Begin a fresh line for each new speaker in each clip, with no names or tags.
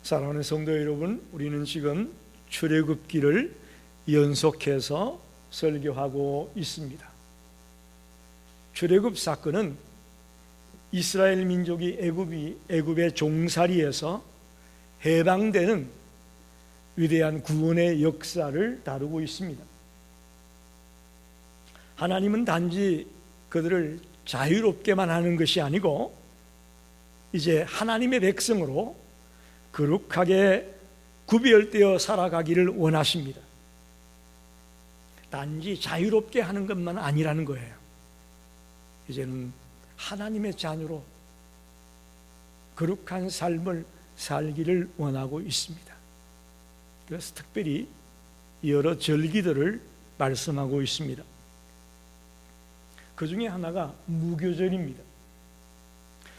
사랑하는 성도 여러분, 우리는 지금 출애굽기를 연속해서 설교하고 있습니다. 출애굽 사건은 이스라엘 민족이 애굽의 종살이에서 해방되는 위대한 구원의 역사를 다루고 있습니다. 하나님은 단지 그들을 자유롭게만 하는 것이 아니고 이제 하나님의 백성으로 거룩하게 구별되어 살아가기를 원하십니다. 단지 자유롭게 하는 것만 아니라는 거예요. 이제는 하나님의 자녀로 거룩한 삶을 살기를 원하고 있습니다. 그래서 특별히 여러 절기들을 말씀하고 있습니다. 그 중에 하나가 무교절입니다.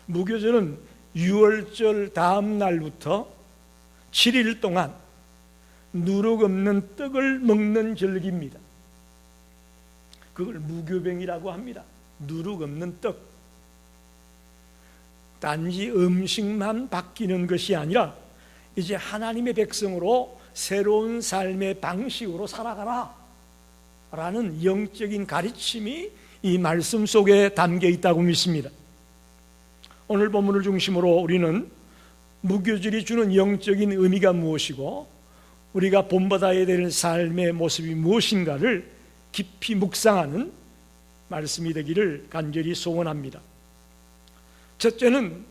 무교절은 6월절 다음 날부터 7일 동안 누룩 없는 떡을 먹는 절기입니다. 그걸 무교병이라고 합니다. 누룩 없는 떡. 단지 음식만 바뀌는 것이 아니라 이제 하나님의 백성으로 새로운 삶의 방식으로 살아가라 라는 영적인 가르침이 이 말씀 속에 담겨 있다고 믿습니다. 오늘 본문을 중심으로 우리는 무교절이 주는 영적인 의미가 무엇이고 우리가 본받아야 될 삶의 모습이 무엇인가를 깊이 묵상하는 말씀이 되기를 간절히 소원합니다. 첫째는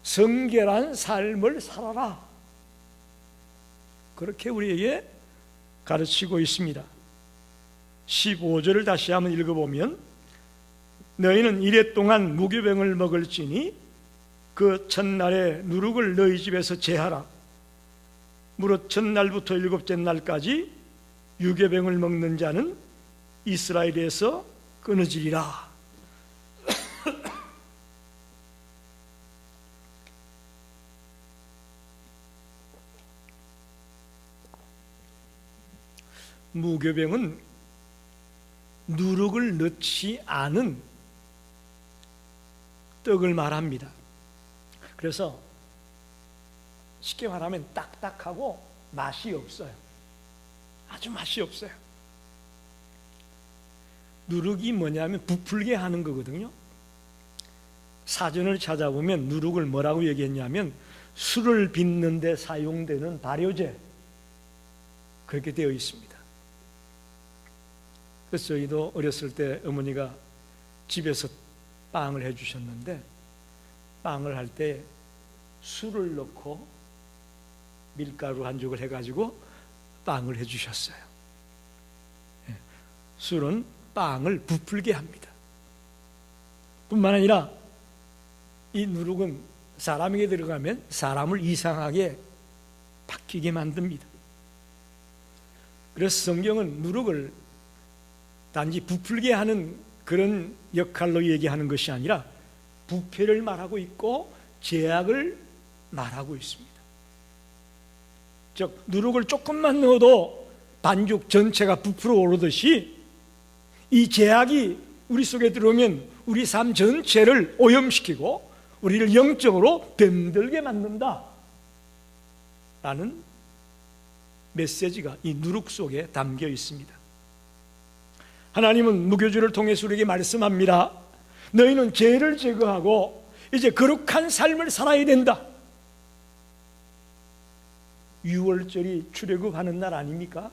성결한 삶을 살아라, 그렇게 우리에게 가르치고 있습니다. 15절을 다시 한번 읽어보면 너희는 이레 동안 무교병을 먹을지니 그 첫날에 누룩을 너희 집에서 제하라. 무릇 첫날부터 일곱째 날까지 유교병을 먹는 자는 이스라엘에서 끊어지리라. 무교병은 누룩을 넣지 않은 떡을 말합니다. 그래서 쉽게 말하면 딱딱하고 맛이 없어요. 아주 맛이 없어요. 누룩이 뭐냐면 부풀게 하는 거거든요. 사전을 찾아보면 누룩을 뭐라고 얘기했냐면 술을 빚는 데 사용되는 발효제, 그렇게 되어 있습니다. 그래서 저희도 어렸을 때 어머니가 집에서 빵을 해주셨는데 빵을 할 때 술을 넣고 밀가루 한 죽을 해가지고 빵을 해주셨어요. 술은 빵을 부풀게 합니다. 뿐만 아니라 이 누룩은 사람에게 들어가면 사람을 이상하게 바뀌게 만듭니다. 그래서 성경은 누룩을 단지 부풀게 하는 그런 역할로 얘기하는 것이 아니라 부패를 말하고 있고 죄악을 말하고 있습니다. 즉 누룩을 조금만 넣어도 반죽 전체가 부풀어 오르듯이 이 죄악이 우리 속에 들어오면 우리 삶 전체를 오염시키고 우리를 영적으로 병들게 만든다 라는 메시지가 이 누룩 속에 담겨 있습니다. 하나님은 무교절을 통해서 우리에게 말씀합니다. 너희는 죄를 제거하고 이제 거룩한 삶을 살아야 된다. 6월절이 출애굽하는 날 아닙니까?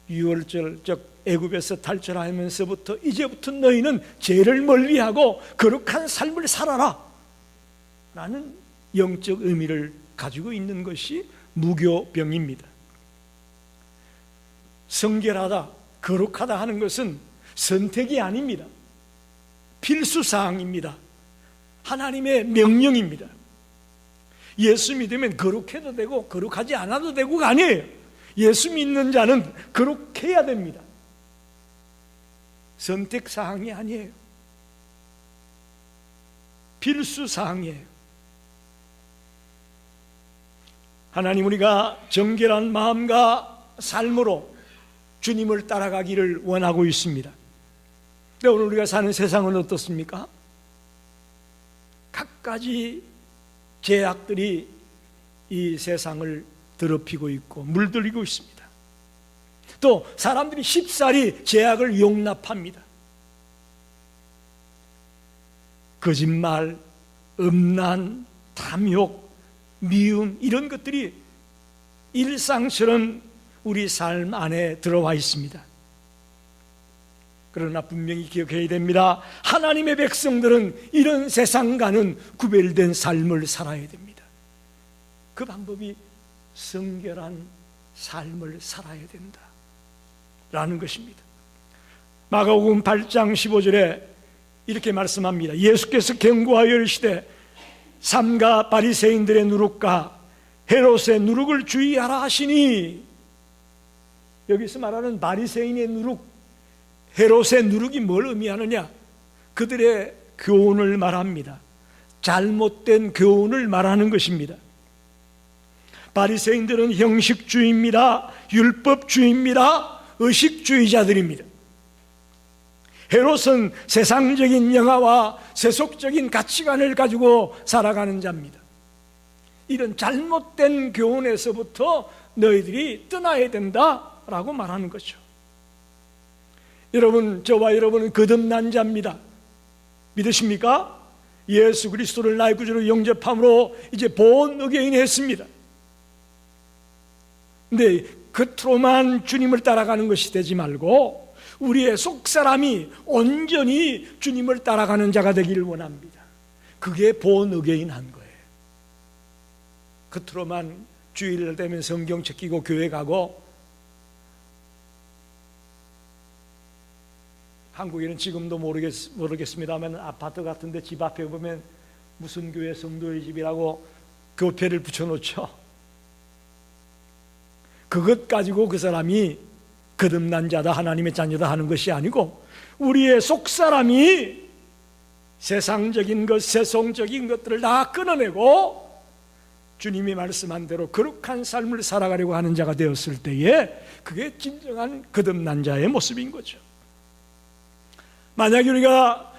6월절, 즉 애굽에서 탈출하면서부터 이제부터 너희는 죄를 멀리하고 거룩한 삶을 살아라 라는 영적 의미를 가지고 있는 것이 무교병입니다. 성결하다, 거룩하다 하는 것은 선택이 아닙니다. 필수사항입니다. 하나님의 명령입니다. 예수 믿으면 거룩해도 되고 거룩하지 않아도 되고가 아니에요. 예수 믿는 자는 거룩해야 됩니다. 선택사항이 아니에요. 필수사항이에요. 하나님, 우리가 정결한 마음과 삶으로 주님을 따라가기를 원하고 있습니다. 근데 오늘 우리가 사는 세상은 어떻습니까? 갖가지 죄악들이 이 세상을 더럽히고 있고 물들이고 있습니다. 또 사람들이 쉽사리 죄악을 용납합니다. 거짓말, 음란, 탐욕, 미움 이런 것들이 일상처럼 우리 삶 안에 들어와 있습니다. 그러나 분명히 기억해야 됩니다. 하나님의 백성들은 이런 세상과는 구별된 삶을 살아야 됩니다. 그 방법이 성결한 삶을 살아야 된다 라는 것입니다. 마가복음 8장 15절에 이렇게 말씀합니다. 예수께서 경고하여 이르시되 삼가 바리새인들의 누룩과 헤롯의 누룩을 주의하라 하시니, 여기서 말하는 바리새인의 누룩, 헤롯의 누룩이 뭘 의미하느냐? 그들의 교훈을 말합니다. 잘못된 교훈을 말하는 것입니다. 바리새인들은 형식주의입니다. 율법주의입니다. 의식주의자들입니다. 헤롯은 세상적인 영화와 세속적인 가치관을 가지고 살아가는 자입니다. 이런 잘못된 교훈에서부터 너희들이 떠나야 된다라고 말하는 거죠. 여러분, 저와 여러분은 거듭난 자입니다. 믿으십니까? 예수 그리스도를 나의 구주로 영접함으로 이제 본 어게인이 했습니다. 근데 겉으로만 주님을 따라가는 것이 되지 말고 우리의 속사람이 온전히 주님을 따라가는 자가 되기를 원합니다. 그게 본 어게인 한 거예요. 겉으로만 주일 되면 성경 챙기고 교회 가고, 한국에는 지금도 모르겠습니다만 아파트 같은데 집 앞에 보면 무슨 교회 성도의 집이라고 교패를 붙여놓죠. 그것 가지고 그 사람이 거듭난 자다, 하나님의 자녀다 하는 것이 아니고, 우리의 속사람이 세상적인 것, 세속적인 것들을 다 끊어내고 주님이 말씀한 대로 거룩한 삶을 살아가려고 하는 자가 되었을 때에 그게 진정한 거듭난 자의 모습인 거죠. 만약에 우리가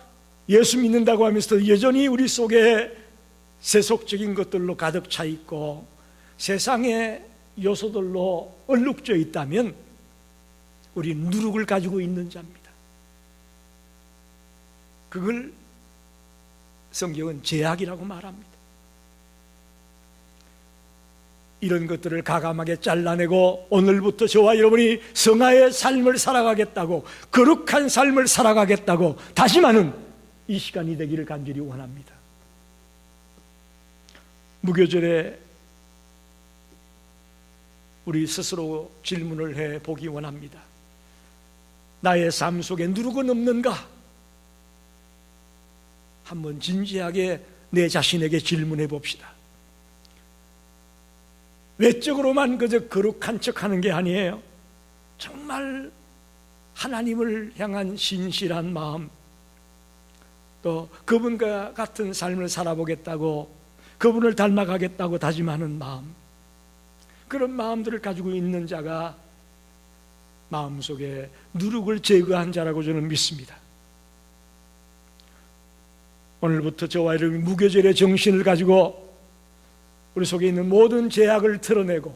예수 믿는다고 하면서 여전히 우리 속에 세속적인 것들로 가득 차 있고 세상의 요소들로 얼룩져 있다면 우리는 누룩을 가지고 있는 자입니다. 그걸 성경은 죄악이라고 말합니다. 이런 것들을 가감하게 잘라내고 오늘부터 저와 여러분이 성화의 삶을 살아가겠다고, 거룩한 삶을 살아가겠다고 다짐하는 이 시간이 되기를 간절히 원합니다. 무교절에 우리 스스로 질문을 해보기 원합니다. 나의 삶 속에 누룩은 없는가? 한번 진지하게 내 자신에게 질문해 봅시다. 외적으로만 그저 거룩한 척하는 게 아니에요. 정말 하나님을 향한 신실한 마음, 또 그분과 같은 삶을 살아보겠다고, 그분을 닮아가겠다고 다짐하는 마음, 그런 마음들을 가지고 있는 자가 마음속에 누룩을 제거한 자라고 저는 믿습니다. 오늘부터 저와 여러분이 무교절의 정신을 가지고 우리 속에 있는 모든 죄악을 털어내고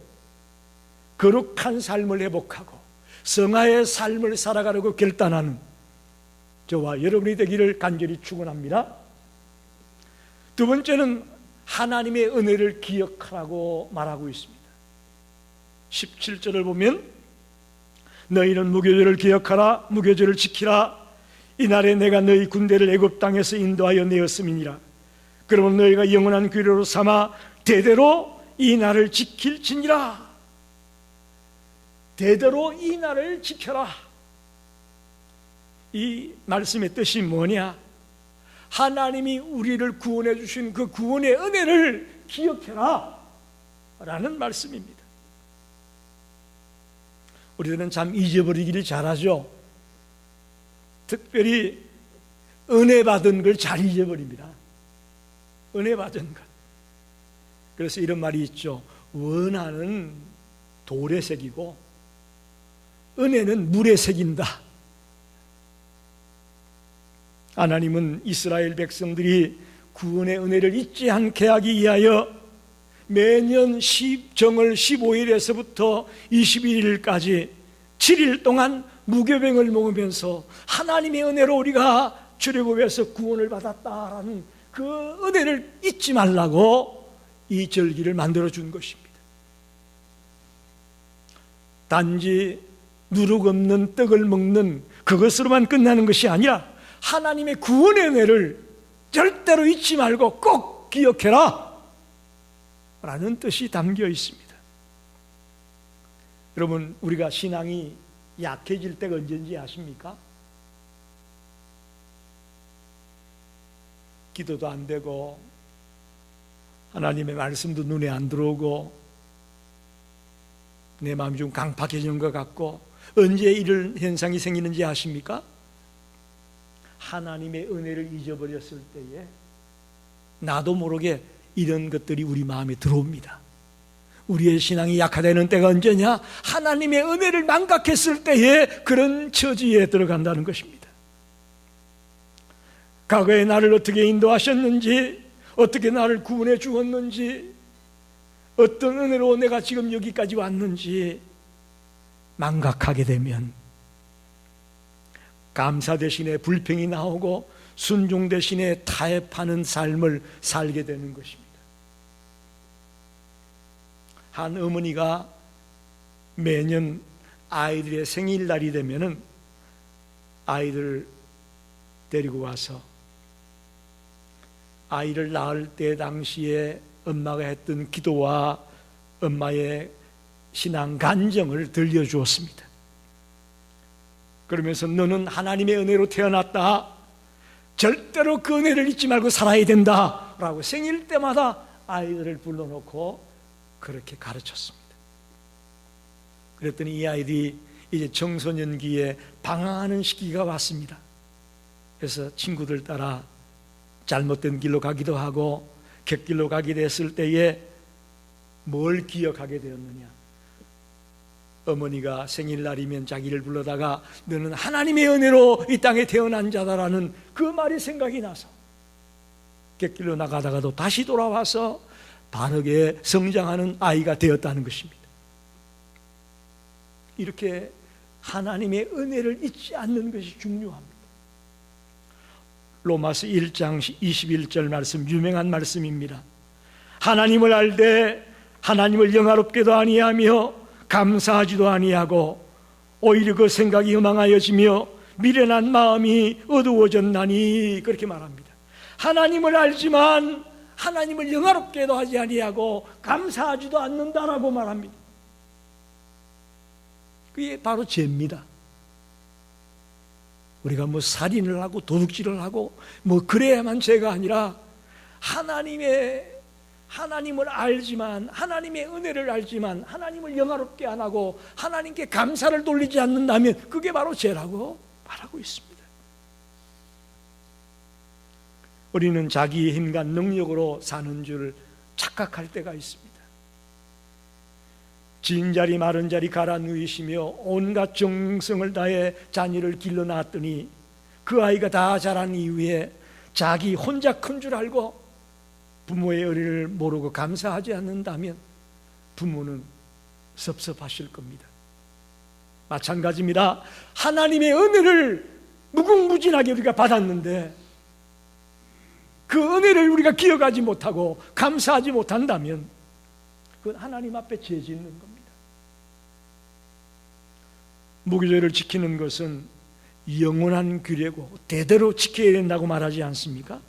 거룩한 삶을 회복하고 성화의 삶을 살아가려고 결단하는 저와 여러분이 되기를 간절히 축원합니다. 두 번째는 하나님의 은혜를 기억하라고 말하고 있습니다. 17절을 보면 너희는 무교절을 기억하라, 무교절을 지키라. 이날에 내가 너희 군대를 애굽 땅에서 인도하여 내었음이니라. 그러면 너희가 영원한 규례로 삼아 대대로 이 날을 지킬지니라. 대대로 이 날을 지켜라. 이 말씀의 뜻이 뭐냐? 하나님이 우리를 구원해 주신 그 구원의 은혜를 기억해라 라는 말씀입니다. 우리들은 참 잊어버리기를 잘하죠. 특별히 은혜 받은 걸 잘 잊어버립니다. 은혜 받은 것. 그래서 이런 말이 있죠. 원하는 돌에 새기고 은혜는 물에 새긴다. 하나님은 이스라엘 백성들이 구원의 은혜를 잊지 않게 하기 위하여 매년 정월 15일에서부터 21일까지 7일 동안 무교병을 먹으면서 하나님의 은혜로 우리가 출애굽에서 구원을 받았다라는 그 은혜를 잊지 말라고 이 절기를 만들어 준 것입니다. 단지 누룩 없는 떡을 먹는 그것으로만 끝나는 것이 아니라 하나님의 구원의 은혜를 절대로 잊지 말고 꼭 기억해라 라는 뜻이 담겨 있습니다. 여러분, 우리가 신앙이 약해질 때가 언제인지 아십니까? 기도도 안 되고 하나님의 말씀도 눈에 안 들어오고 내 마음이 좀 강팍해지는 것 같고, 언제 이런 현상이 생기는지 아십니까? 하나님의 은혜를 잊어버렸을 때에 나도 모르게 이런 것들이 우리 마음에 들어옵니다. 우리의 신앙이 약화되는 때가 언제냐? 하나님의 은혜를 망각했을 때에 그런 처지에 들어간다는 것입니다. 과거에 나를 어떻게 인도하셨는지, 어떻게 나를 구원해 주었는지, 어떤 은혜로 내가 지금 여기까지 왔는지 망각하게 되면 감사 대신에 불평이 나오고 순종 대신에 타협하는 삶을 살게 되는 것입니다. 한 어머니가 매년 아이들의 생일날이 되면은 아이들을 데리고 와서 아이를 낳을 때 당시에 엄마가 했던 기도와 엄마의 신앙 간증을 들려주었습니다. 그러면서 너는 하나님의 은혜로 태어났다, 절대로 그 은혜를 잊지 말고 살아야 된다 라고 생일 때마다 아이들을 불러놓고 그렇게 가르쳤습니다. 그랬더니 이 아이들이 이제 청소년기에 방황하는 시기가 왔습니다. 그래서 친구들 따라 잘못된 길로 가기도 하고 객길로 가게 됐을 때에 뭘 기억하게 되었느냐? 어머니가 생일날이면 자기를 불러다가 너는 하나님의 은혜로 이 땅에 태어난 자다라는 그 말이 생각이 나서 객길로 나가다가도 다시 돌아와서 바르게 성장하는 아이가 되었다는 것입니다. 이렇게 하나님의 은혜를 잊지 않는 것이 중요합니다. 로마서 1장 21절 말씀, 유명한 말씀입니다. 하나님을 알되 하나님을 영화롭게도 아니하며 감사하지도 아니하고 오히려 그 생각이 허망하여지며 미련한 마음이 어두워졌나니, 그렇게 말합니다. 하나님을 알지만 하나님을 영화롭게도 하지 아니하고 감사하지도 않는다라고 말합니다. 그게 바로 죄입니다. 우리가 뭐 살인을 하고 도둑질을 하고 뭐 그래야만 죄가 아니라 하나님을 알지만, 하나님의 은혜를 알지만 하나님을 영화롭게 안 하고 하나님께 감사를 돌리지 않는다면 그게 바로 죄라고 말하고 있습니다. 우리는 자기의 힘과 능력으로 사는 줄 착각할 때가 있습니다. 진 자리 마른 자리 갈아 누이시며 온갖 정성을 다해 자녀를 길러 낳았더니 그 아이가 다 자란 이후에 자기 혼자 큰 줄 알고 부모의 의리를 모르고 감사하지 않는다면 부모는 섭섭하실 겁니다. 마찬가지입니다. 하나님의 은혜를 무궁무진하게 우리가 받았는데 그 은혜를 우리가 기억하지 못하고 감사하지 못한다면 그건 하나님 앞에 죄 짓는 겁니다. 무교절을 지키는 것은 영원한 규례고 대대로 지켜야 된다고 말하지 않습니까?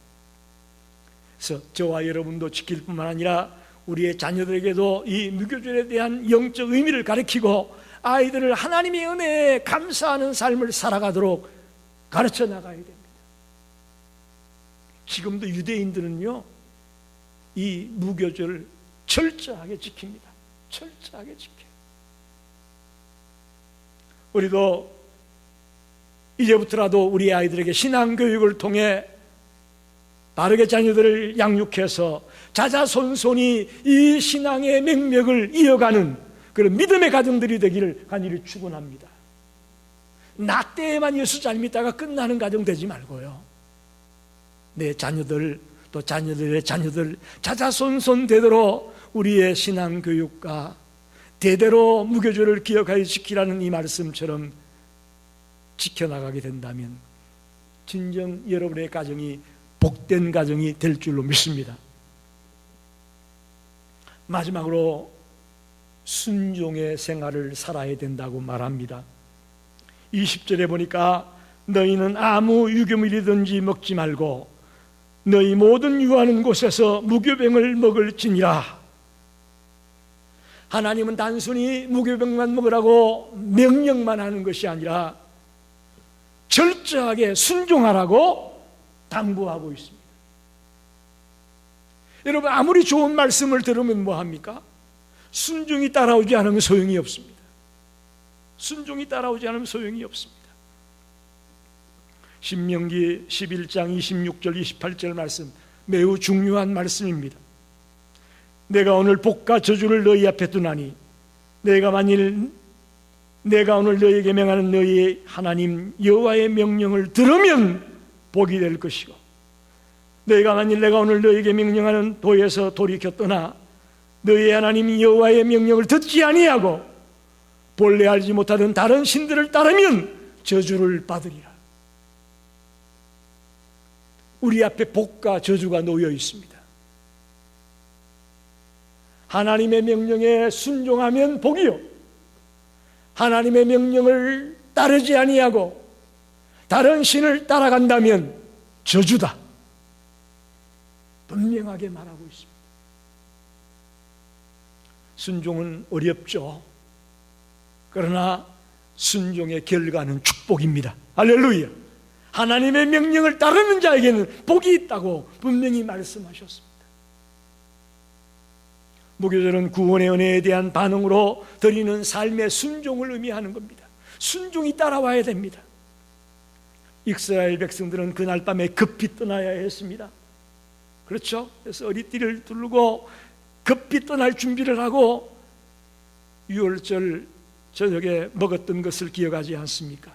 그래서 저와 여러분도 지킬 뿐만 아니라 우리의 자녀들에게도 이 무교절에 대한 영적 의미를 가르치고 아이들을 하나님의 은혜에 감사하는 삶을 살아가도록 가르쳐 나가야 됩니다. 지금도 유대인들은요, 이 무교절을 철저하게 지킵니다. 철저하게 지켜요. 우리도 이제부터라도 우리 아이들에게 신앙교육을 통해 바르게 자녀들을 양육해서 자자손손이 이 신앙의 맥락을 이어가는 그런 믿음의 가정들이 되기를 간절히 축원합니다. 나 때에만 예수 잘 믿다가 끝나는 가정 되지 말고요, 내 자녀들 또 자녀들의 자녀들 자자손손 되도록 우리의 신앙교육과 대대로 무교절을 기억하여 지키라는 이 말씀처럼 지켜나가게 된다면 진정 여러분의 가정이 복된 가정이 될 줄로 믿습니다. 마지막으로 순종의 생활을 살아야 된다고 말합니다. 20절에 보니까 너희는 아무 유교물이든지 먹지 말고 너희 모든 유하는 곳에서 무교병을 먹을지니라. 하나님은 단순히 무교병만 먹으라고 명령만 하는 것이 아니라 철저하게 순종하라고 당부하고 있습니다. 여러분, 아무리 좋은 말씀을 들으면 뭐합니까? 순종이 따라오지 않으면 소용이 없습니다. 순종이 따라오지 않으면 소용이 없습니다. 신명기 11장 26절 28절 말씀, 매우 중요한 말씀입니다. 내가 오늘 복과 저주를 너희 앞에 두나니 내가 오늘 너희에게 명하는 너희의 하나님 여호와의 명령을 들으면 복이 될 것이고, 내가 오늘 너희에게 명령하는 도에서 돌이켜 떠나 너희의 하나님 여호와의 명령을 듣지 아니하고 본래 알지 못하던 다른 신들을 따르면 저주를 받으리라. 우리 앞에 복과 저주가 놓여 있습니다. 하나님의 명령에 순종하면 복이요, 하나님의 명령을 따르지 아니하고 다른 신을 따라간다면 저주다. 분명하게 말하고 있습니다. 순종은 어렵죠. 그러나 순종의 결과는 축복입니다. 할렐루야. 하나님의 명령을 따르는 자에게는 복이 있다고 분명히 말씀하셨습니다. 무교절은 구원의 은혜에 대한 반응으로 드리는 삶의 순종을 의미하는 겁니다. 순종이 따라와야 됩니다. 이스라엘 백성들은 그날 밤에 급히 떠나야 했습니다. 그렇죠? 그래서 어리띠를 두르고 급히 떠날 준비를 하고 유월절 저녁에 먹었던 것을 기억하지 않습니까?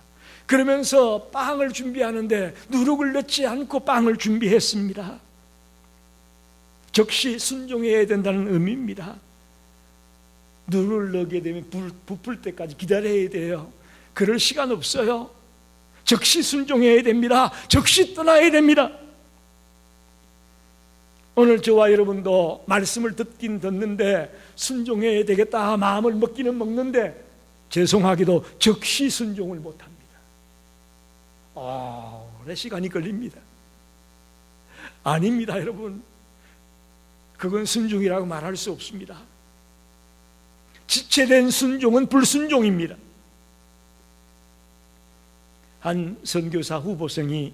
그러면서 빵을 준비하는데 누룩을 넣지 않고 빵을 준비했습니다. 즉시 순종해야 된다는 의미입니다. 누룩을 넣게 되면 부풀 때까지 기다려야 돼요. 그럴 시간 없어요. 즉시 순종해야 됩니다. 즉시 떠나야 됩니다. 오늘 저와 여러분도 말씀을 듣긴 듣는데 순종해야 되겠다 마음을 먹기는 먹는데 죄송하게도 즉시 순종을 못합니다. 오래 시간이 걸립니다. 아닙니다, 여러분. 그건 순종이라고 말할 수 없습니다. 지체된 순종은 불순종입니다. 한 선교사 후보생이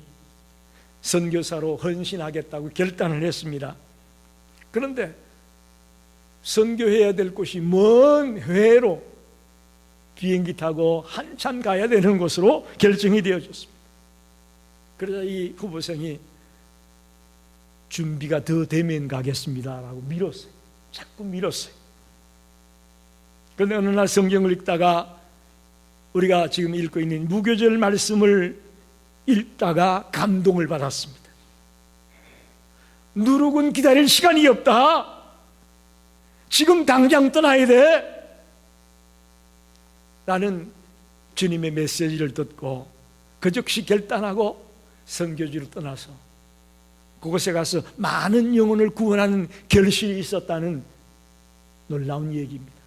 선교사로 헌신하겠다고 결단을 했습니다. 그런데 선교해야 될 곳이 먼 해외로 비행기 타고 한참 가야 되는 곳으로 결정이 되어졌습니다. 그러자 이 후보생이 준비가 더 되면 가겠습니다라고 미뤘어요. 자꾸 미뤘어요. 그런데 어느 날 성경을 읽다가 우리가 지금 읽고 있는 무교절 말씀을 읽다가 감동을 받았습니다. 누룩은 기다릴 시간이 없다. 지금 당장 떠나야 돼. 라는 주님의 메시지를 듣고 그 즉시 결단하고 선교지로 떠나서 그곳에 가서 많은 영혼을 구원하는 결실이 있었다는 놀라운 얘기입니다.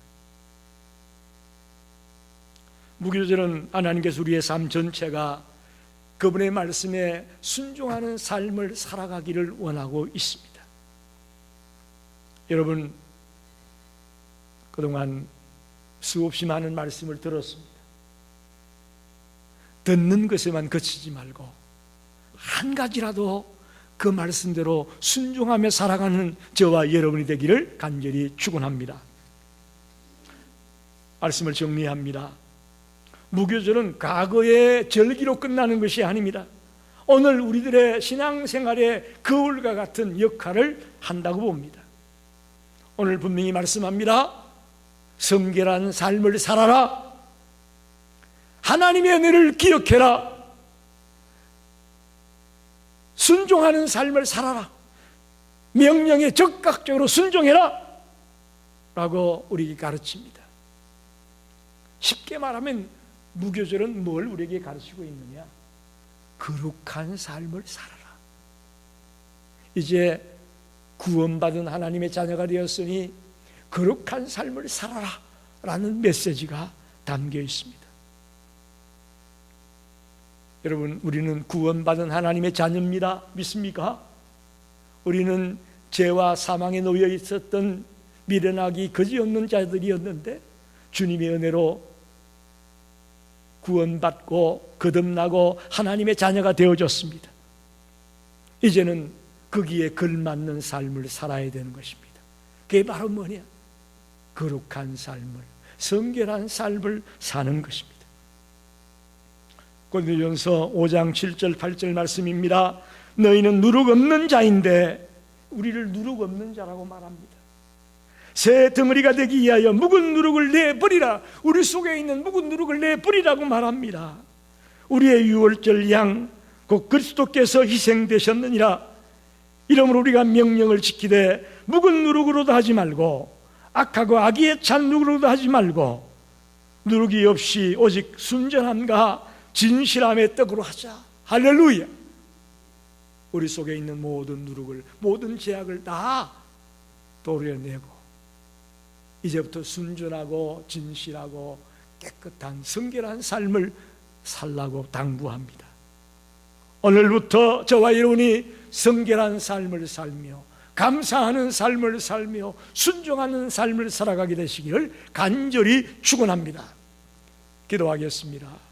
무교절은 하나님께서 우리의 삶 전체가 그분의 말씀에 순종하는 삶을 살아가기를 원하고 있습니다. 여러분, 그동안 수없이 많은 말씀을 들었습니다. 듣는 것에만 그치지 말고 한 가지라도 그 말씀대로 순종하며 살아가는 저와 여러분이 되기를 간절히 축원합니다. 말씀을 정리합니다. 무교절은 과거의 절기로 끝나는 것이 아닙니다. 오늘 우리들의 신앙생활의 거울과 같은 역할을 한다고 봅니다. 오늘 분명히 말씀합니다. 성결한 삶을 살아라. 하나님의 은혜를 기억해라. 순종하는 삶을 살아라. 명령에 적극적으로 순종해라. 라고 우리에게 가르칩니다. 쉽게 말하면 무교절은 뭘 우리에게 가르치고 있느냐? 거룩한 삶을 살아라. 이제 구원받은 하나님의 자녀가 되었으니 거룩한 삶을 살아라 라는 메시지가 담겨 있습니다. 여러분, 우리는 구원받은 하나님의 자녀입니다. 믿습니까? 우리는 죄와 사망에 놓여 있었던 미련하기 그지없는 자들이었는데 주님의 은혜로 구원받고 거듭나고 하나님의 자녀가 되어졌습니다. 이제는 거기에 걸맞는 삶을 살아야 되는 것입니다. 그게 바로 뭐냐? 거룩한 삶을, 성결한 삶을 사는 것입니다. 고린도전서 5장 7절 8절 말씀입니다. 너희는 누룩 없는 자인데, 우리를 누룩 없는 자라고 말합니다. 새 덩어리가 되기 위하여 묵은 누룩을 내버리라. 우리 속에 있는 묵은 누룩을 내버리라고 말합니다. 우리의 유월절 양 곧 그리스도께서 희생되셨느니라. 이러므로 우리가 명령을 지키되 묵은 누룩으로도 하지 말고 악하고 악의에 찬 누룩으로도 하지 말고 누룩이 없이 오직 순전함과 진실함의 떡으로 하자. 할렐루야. 우리 속에 있는 모든 누룩을, 모든 죄악을 다 도려내고 이제부터 순전하고 진실하고 깨끗한 성결한 삶을 살라고 당부합니다. 오늘부터 저와 여러분이 성결한 삶을 살며 감사하는 삶을 살며 순종하는 삶을 살아가게 되시기를 간절히 축원합니다. 기도하겠습니다.